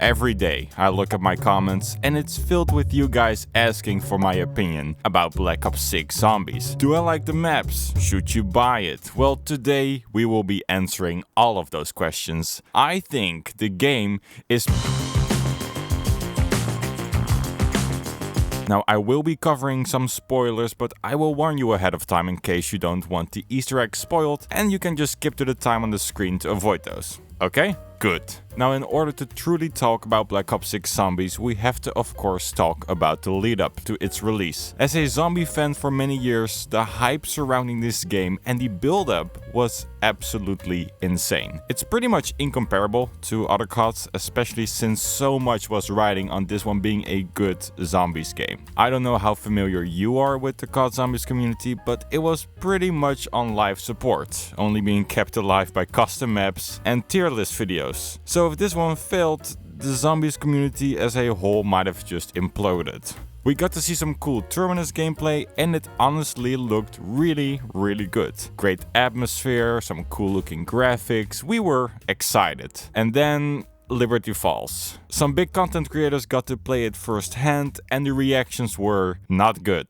Every day I look at my comments and it's filled with you guys asking for my opinion about Black Ops 6 Zombies. Do I like the maps? Should you buy it? Well, today we will be answering all of those questions. I think the game is... Now, I will be covering some spoilers, but I will warn you ahead of time in case you don't want the Easter egg spoiled, and you can just skip to the time on the screen to avoid those. Okay? Good. Now, in order to truly talk about Black Ops 6 Zombies, we have to of course talk about the lead up to its release. As a zombie fan for many years, the hype surrounding this game and the build up was absolutely insane. It's pretty much incomparable to other CODs, especially since so much was riding on this one being a good zombies game. I don't know how familiar you are with the COD Zombies community, but it was pretty much on life support, only being kept alive by custom maps and tier list videos. So if this one failed, the zombies community as a whole might have just imploded. We got to see some cool Terminus gameplay and it honestly looked really good. Great atmosphere, some cool looking graphics, we were excited. And then Liberty Falls. Some big content creators got to play it firsthand and the reactions were not good.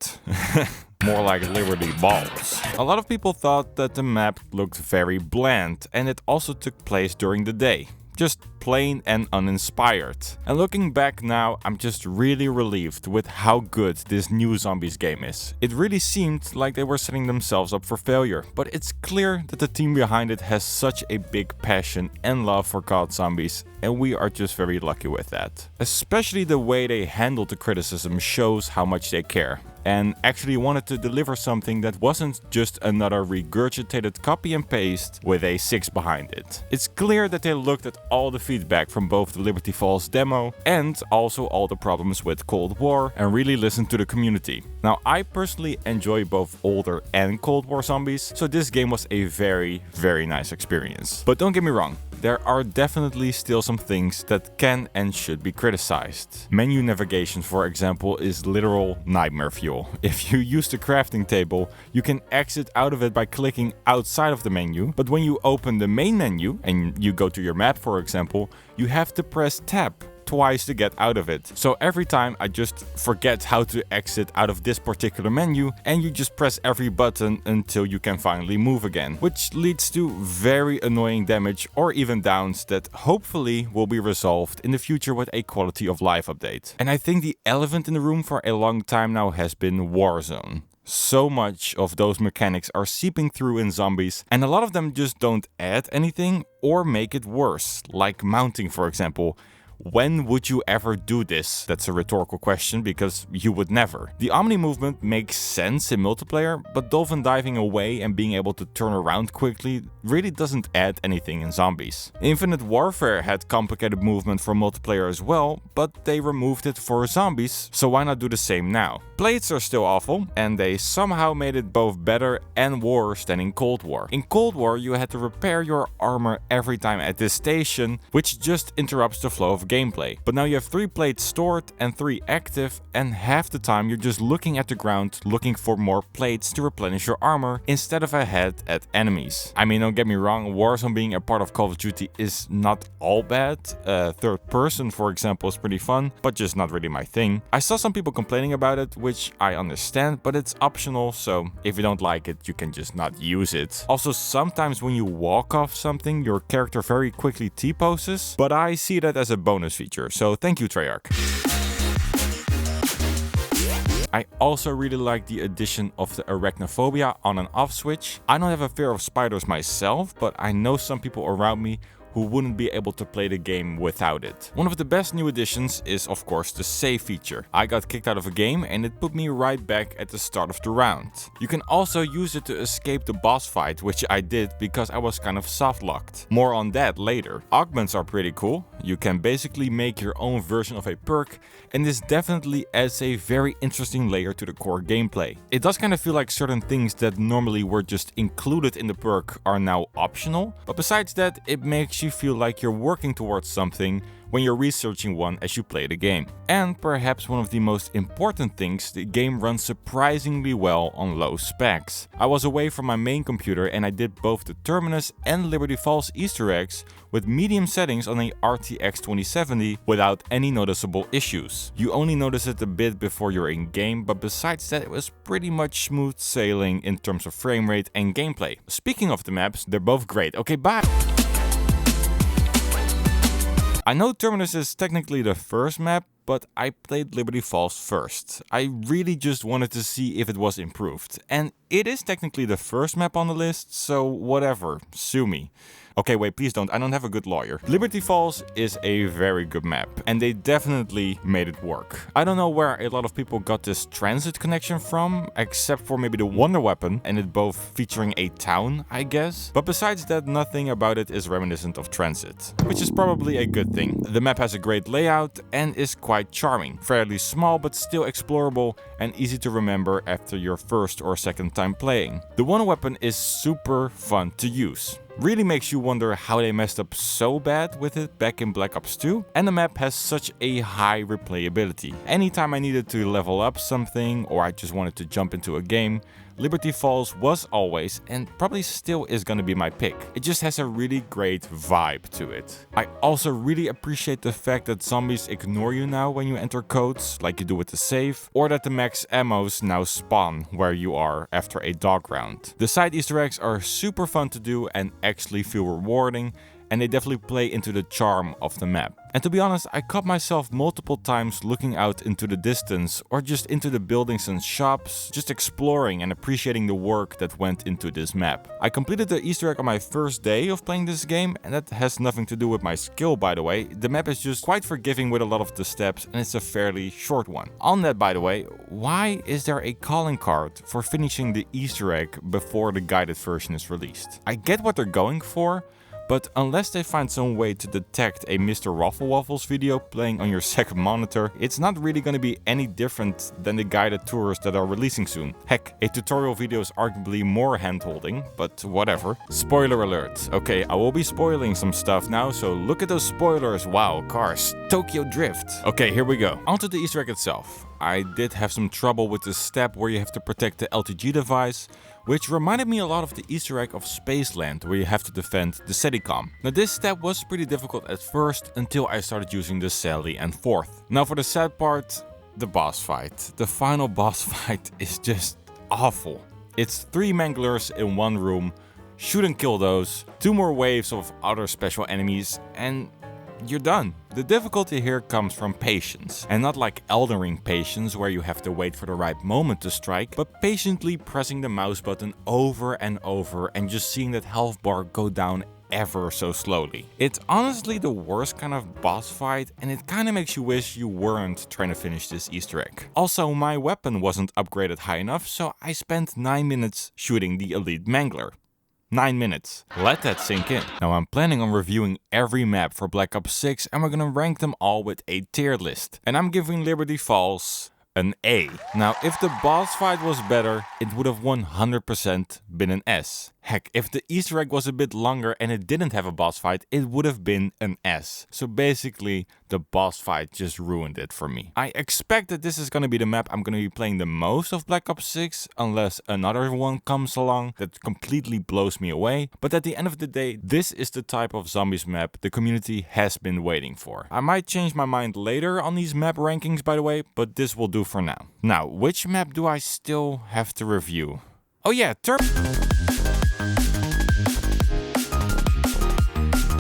More like Liberty Balls. A lot of people thought that the map looked very bland and it also took place during the day. Just plain and uninspired. And looking back now, I'm just really relieved with how good this new Zombies game is. It really seemed like they were setting themselves up for failure, but it's clear that the team behind it has such a big passion and love for COD Zombies, and we are just very lucky with that. Especially the way they handled the criticism shows how much they care, and actually wanted to deliver something that wasn't just another regurgitated copy and paste with a 6 behind it. It's clear that they looked at all the feedback from both the Liberty Falls demo and also all the problems with Cold War and really listened to the community. Now, I personally enjoy both older and Cold War zombies, so this game was a very nice experience. But don't get me wrong, there are definitely still some things that can and should be criticized. Menu navigation, for example, is literal nightmare fuel. If you use the crafting table, you can exit out of it by clicking outside of the menu, but when you open the main menu and you go to your map, for example, you have to press tab twice to get out of it. So every time I just forget how to exit out of this particular menu and you just press every button until you can finally move again, which leads to very annoying damage or even downs that hopefully will be resolved in the future with a quality of life update. And I think the elephant in the room for a long time now has been Warzone. So much of those mechanics are seeping through in zombies, and a lot of them just don't add anything or make it worse, like mounting, for example. When would you ever do this? That's a rhetorical question because you would never. The Omni movement makes sense in multiplayer, but dolphin diving away and being able to turn around quickly really doesn't add anything in zombies. Infinite Warfare had complicated movement for multiplayer as well, but they removed it for zombies, so why not do the same now? Blades are still awful, and they somehow made it both better and worse than in Cold War. In Cold War, you had to repair your armor every time at this station, which just interrupts the flow of gameplay. But now you have 3 plates stored and 3 active, and half the time you're just looking at the ground looking for more plates to replenish your armor instead of ahead at enemies. I mean, don't get me wrong, Warzone being a part of Call of Duty is not all bad. Third person, for example, is pretty fun, but just not really my thing. I saw some people complaining about it, which I understand, but it's optional, so if you don't like it, you can just not use it. Also, sometimes when you walk off something, your character very quickly T-poses, but I see that as a bonus feature, so thank you, Treyarch. I also really like the addition of the arachnophobia on and off switch. I don't have a fear of spiders myself, but I know some people around me who wouldn't be able to play the game without it. One of the best new additions is of course the save feature. I got kicked out of a game and it put me right back at the start of the round. You can also use it to escape the boss fight, which I did because I was kind of soft locked. More on that later. Augments are pretty cool. You can basically make your own version of a perk, and this definitely adds a very interesting layer to the core gameplay. It does kind of feel like certain things that normally were just included in the perk are now optional, but besides that, it makes you feel like you're working towards something when you're researching one as you play the game. And perhaps one of the most important things, the game runs surprisingly well on low specs. I was away from my main computer and I did both the Terminus and Liberty Falls Easter eggs with medium settings on a RTX 2070 without any noticeable issues. You only notice it a bit before you're in game, but besides that it was pretty much smooth sailing in terms of frame rate and gameplay. Speaking of the maps, they're both great. Okay, bye! I know Terminus is technically the first map, but I played Liberty Falls first. I really just wanted to see if it was improved. And it is technically the first map on the list, so whatever, sue me. Okay, wait, please don't, I don't have a good lawyer. Liberty Falls is a very good map, and they definitely made it work. I don't know where a lot of people got this transit connection from, except for maybe the Wonder Weapon, and it both featuring a town, I guess. But besides that, nothing about it is reminiscent of transit, which is probably a good thing. The map has a great layout and is quite charming. Fairly small, but still explorable and easy to remember after your first or second time playing. The Wonder Weapon is super fun to use. Really makes you wonder how they messed up so bad with it back in Black Ops 2, and the map has such a high replayability. Anytime I needed to level up something or I just wanted to jump into a game, Liberty Falls was always and probably still is gonna be my pick. It just has a really great vibe to it. I also really appreciate the fact that zombies ignore you now when you enter codes, like you do with the save, or that the max ammos now spawn where you are after a dog round. The side Easter eggs are super fun to do and actually feel rewarding, and they definitely play into the charm of the map. And to be honest, I caught myself multiple times looking out into the distance or just into the buildings and shops, just exploring and appreciating the work that went into this map. I completed the Easter egg on my first day of playing this game, and that has nothing to do with my skill, by the way. The map is just quite forgiving with a lot of the steps, and it's a fairly short one. On that, by the way, why is there a calling card for finishing the Easter egg before the guided version is released? I get what they're going for, but unless they find some way to detect a Mr. Ruffle Waffles video playing on your second monitor, it's not really going to be any different than the guided tours that are releasing soon. Heck, a tutorial video is arguably more hand-holding, but whatever. Spoiler alert. Okay, I will be spoiling some stuff now, so look at those spoilers. Wow, cars. Tokyo Drift. Okay, here we go. Onto the Easter egg itself. I did have some trouble with the step where you have to protect the LTG device, which reminded me a lot of the Easter egg of Spaceland, where you have to defend the SETICOM. Now this step was pretty difficult at first, until I started using the Sally and Forth. Now for the sad part, the boss fight. The final boss fight is just awful. It's 3 manglers in one room, shoot and kill those, 2 more waves of other special enemies, and you're done. The difficulty here comes from patience, and not like Elden Ring patience where you have to wait for the right moment to strike, but patiently pressing the mouse button over and over and just seeing that health bar go down ever so slowly. It's honestly the worst kind of boss fight, and it kinda makes you wish you weren't trying to finish this Easter egg. Also, my weapon wasn't upgraded high enough, so I spent 9 minutes shooting the Elite Mangler. 9 minutes. Let that sink in. Now I'm planning on reviewing every map for Black Ops 6, and we're gonna rank them all with a tier list. And I'm giving Liberty Falls an A. Now if the boss fight was better, it would have 100% been an S. Heck, if the Easter egg was a bit longer and it didn't have a boss fight, it would have been an S. So basically, the boss fight just ruined it for me. I expect that this is going to be the map I'm going to be playing the most of Black Ops 6, unless another one comes along that completely blows me away. But at the end of the day, this is the type of zombies map the community has been waiting for. I might change my mind later on these map rankings, by the way, but this will do for now. Now, which map do I still have to review? Oh yeah,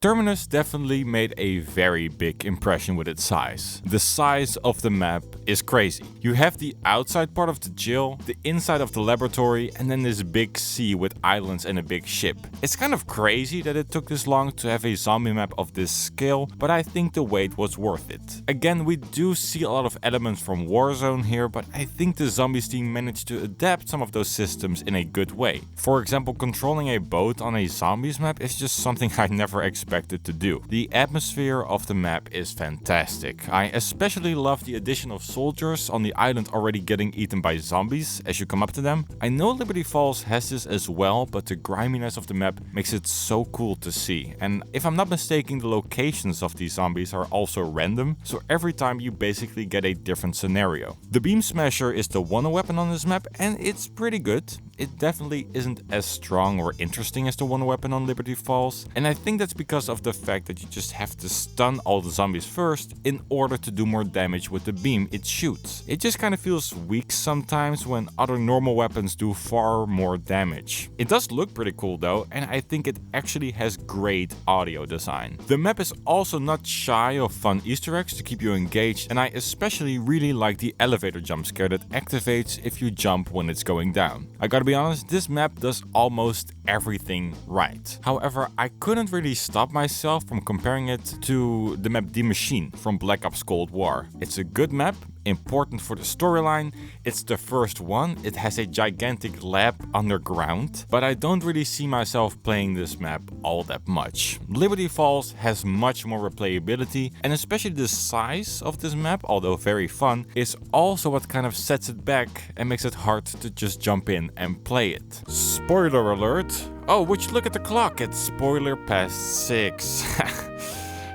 Terminus definitely made a very big impression with its size. The size of the map is crazy. You have the outside part of the jail, the inside of the laboratory, and then this big sea with islands and a big ship. It's kind of crazy that it took this long to have a zombie map of this scale, but I think the wait was worth it. Again, we do see a lot of elements from Warzone here, but I think the zombies team managed to adapt some of those systems in a good way. For example, controlling a boat on a zombies map is just something I never expected expect it to do. The atmosphere of the map is fantastic. I especially love the addition of soldiers on the island already getting eaten by zombies as you come up to them. I know Liberty Falls has this as well, but the griminess of the map makes it so cool to see. And if I'm not mistaken, the locations of these zombies are also random, so every time you basically get a different scenario. The Beam Smasher is the one weapon on this map, and it's pretty good. It definitely isn't as strong or interesting as the one weapon on Liberty Falls, and I think that's because of the fact that you just have to stun all the zombies first in order to do more damage with the beam it shoots. It just kind of feels weak sometimes when other normal weapons do far more damage. It does look pretty cool though, and I think it actually has great audio design. The map is also not shy of fun Easter eggs to keep you engaged, and I especially really like the elevator jump scare that activates if you jump when it's going down. I gotta be honest, this map does almost everything right. However, I couldn't really stop myself from comparing it to the map The Machine from Black Ops Cold War. It's a good map, important for the storyline, it's the first one, it has a gigantic lab underground, but I don't really see myself playing this map all that much. Liberty Falls has much more replayability, and especially the size of this map, although very fun, is also what kind of sets it back and makes it hard to just jump in and play it. Spoiler alert! Oh, would you look at the clock? It's spoiler past 6.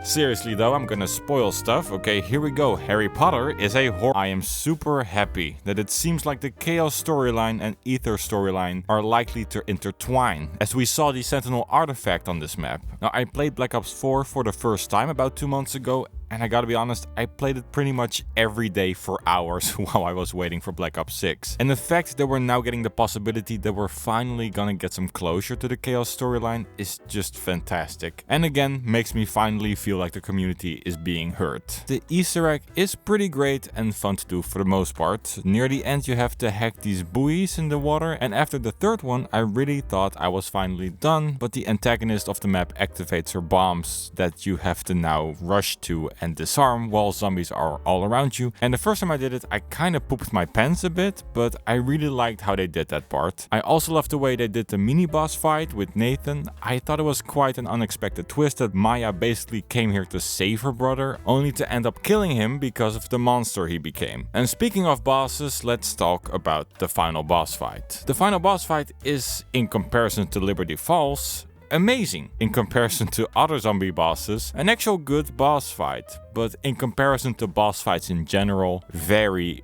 Seriously though, I'm gonna spoil stuff. Okay, here we go. Harry Potter is a horror. I am super happy that it seems like the Chaos storyline and Ether storyline are likely to intertwine, as we saw the Sentinel artifact on this map. Now, I played Black Ops 4 for the first time about 2 months ago, and I gotta be honest, I played it pretty much every day for hours while I was waiting for Black Ops 6. And the fact that we're now getting the possibility that we're finally gonna get some closure to the Chaos storyline is just fantastic. And again, makes me finally feel like the community is being heard. The Easter egg is pretty great and fun to do for the most part. Near the end you have to hack these buoys in the water, and after the third one I really thought I was finally done, but the antagonist of the map activates her bombs that you have to now rush to and disarm while zombies are all around you. And the first time I did it, I kind of pooped my pants a bit, but I really liked how they did that part. I also loved the way they did the mini boss fight with Nathan. I thought it was quite an unexpected twist that Maya basically came here to save her brother, only to end up killing him because of the monster he became. And speaking of bosses, let's talk about the final boss fight. The final boss fight is, in comparison to Liberty Falls, amazing. In comparison to other zombie bosses, an actual good boss fight. But in comparison to boss fights in general, very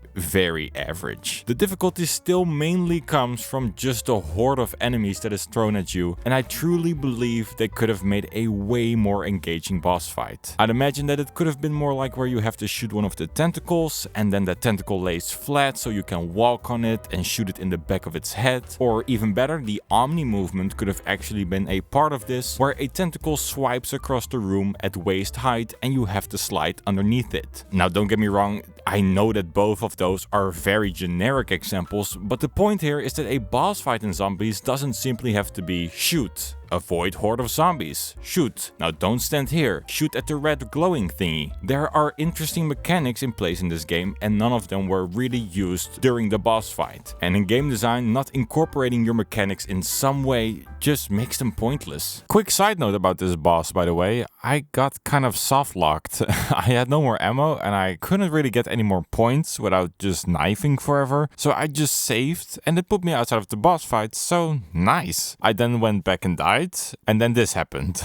average. The difficulty still mainly comes from just a horde of enemies that is thrown at you, and I truly believe they could have made a way more engaging boss fight. I'd imagine that it could have been more like where you have to shoot one of the tentacles, and then that tentacle lays flat so you can walk on it and shoot it in the back of its head. Or even better, the Omni movement could have actually been a part of this, where a tentacle swipes across the room at waist height and you have to slide underneath it. Now don't get me wrong, I know that both of those are very generic examples, but the point here is that a boss fight in zombies doesn't simply have to be shoot. Avoid horde of zombies. Shoot. Now don't stand here. Shoot at the red glowing thingy. There are interesting mechanics in place in this game, and none of them were really used during the boss fight. And in game design, not incorporating your mechanics in some way just makes them pointless. Quick side note about this boss, by the way, I got kind of soft locked. I had no more ammo and I couldn't really get any more points without just knifing forever, so I just saved and it put me outside of the boss fight, so nice. I then went back and died. And then this happened.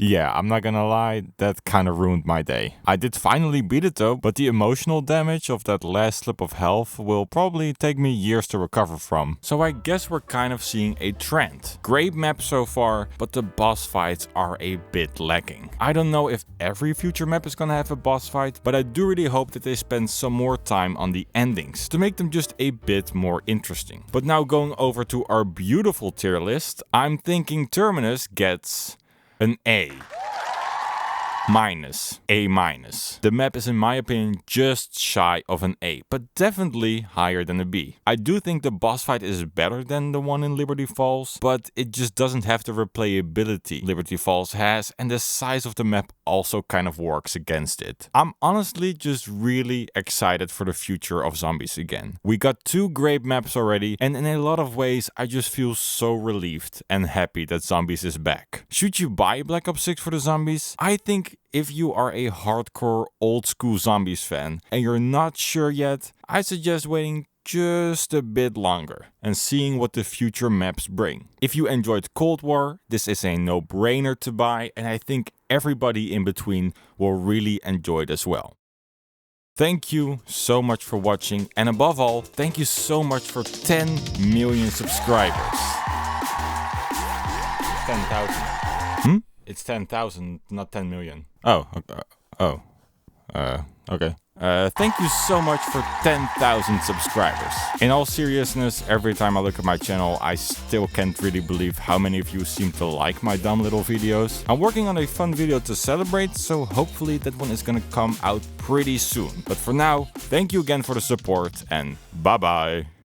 Yeah, I'm not gonna lie, that kinda ruined my day. I did finally beat it though, but the emotional damage of that last slip of health will probably take me years to recover from. So I guess we're kind of seeing a trend. Great map so far, but the boss fights are a bit lacking. I don't know if every future map is gonna have a boss fight, but I do really hope that they spend some more time on the endings to make them just a bit more interesting. But now going over to our beautiful tier list, I'm thinking Terminus gets an A. minus, A minus. The map is in my opinion just shy of an A, but definitely higher than a B. I do think the boss fight is better than the one in Liberty Falls, but it just doesn't have the replayability Liberty Falls has, and the size of the map also kind of works against it. I'm honestly just really excited for the future of zombies again. We got 2 great maps already, and in a lot of ways I just feel so relieved and happy that zombies is back. Should you buy Black Ops 6 for the zombies? I think if you are a hardcore old school zombies fan and you're not sure yet, I suggest waiting just a bit longer and seeing what the future maps bring. If you enjoyed Cold War, this is a no-brainer to buy, and I think everybody in between will really enjoy it as well. Thank you so much for watching, and above all, thank you so much for 10 million subscribers. 10,000. It's 10,000, not 10 million. Okay. Thank you so much for 10,000 subscribers. In all seriousness, every time I look at my channel, I still can't really believe how many of you seem to like my dumb little videos. I'm working on a fun video to celebrate, so hopefully that one is gonna come out pretty soon. But for now, thank you again for the support, and bye bye.